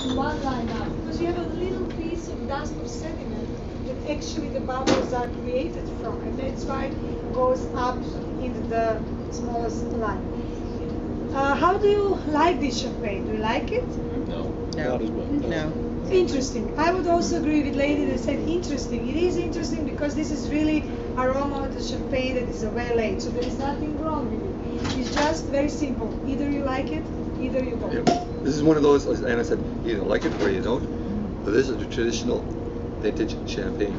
in one line up, because you have a little piece of dust or sediment that actually the bubbles are created from, and that's why it goes up into the smallest line. How do you like this champagne? Do you like it? No. No. No. Interesting. I would also agree with lady that said interesting. It is interesting because this is really aroma of the champagne that is well aged. So there is nothing wrong with it. It's just very simple. Either you like it, either you don't. Yeah. This is one of those, as Anna said, you either like it or you don't. But this is a traditional vintage champagne.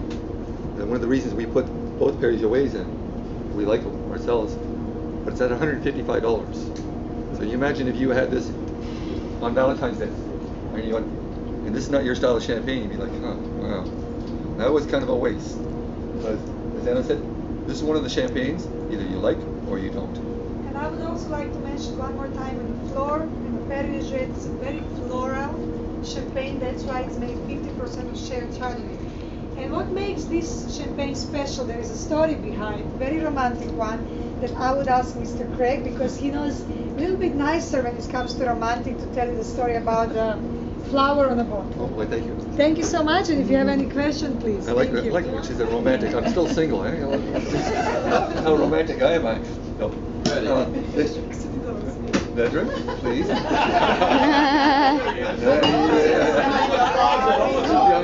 And one of the reasons we put both Perrier-Jouets in, we like them ourselves, but it's at $155. So you imagine if you had this on Valentine's Day, and this is not your style of champagne, you'd be like, huh, wow, that was kind of a waste. But as Anna said, this is one of the champagnes, either you like or you don't. And I would also like to mention one more time the floor in the Perrier-Jouet is a very floral champagne, that's why it's made 50% of Sherry Chardonnay. And what makes this champagne special, there is a story behind, very romantic one, that I would ask Mr. Craig, because he knows a little bit nicer when it comes to romantic to tell you the story about the flower on a bottle. Oh, well, thank you. Thank you so much, and if you have any question, please. I like Thank it you. when she said romantic. I'm still single. How romantic am I? No. Bedroom, please. Behind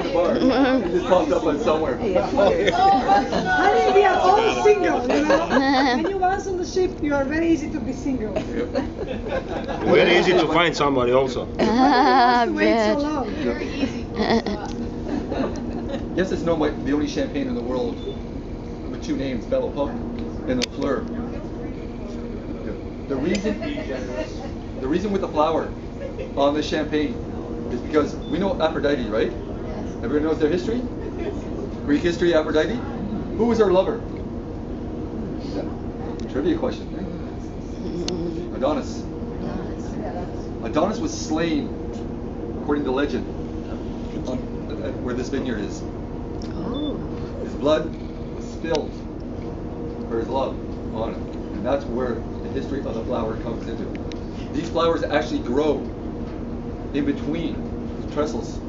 the bar. It just popped up on somewhere. Honey, we are all single, you know. When you once on the ship, you are very easy to be single. Very easy to find somebody also. Wait so long. Yes, it's the only champagne in the world with two names, Belle Époque and Lafleur. The reason with the flower on the champagne is because we know Aphrodite, right? Everyone knows their history? Greek history, Aphrodite? Who was her lover? Trivia question. Adonis. Adonis was slain, according to legend, where this vineyard is. His blood was spilled for his love on it. And that's where the history of the flower comes into. These flowers actually grow in between the trestles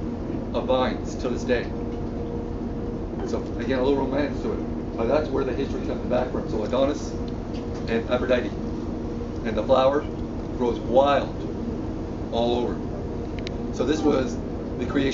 of vines to this day. So again, a little romance to it. But that's where the history comes back from. So Adonis and Aphrodite. And the flower grows wild all over. So this was the creation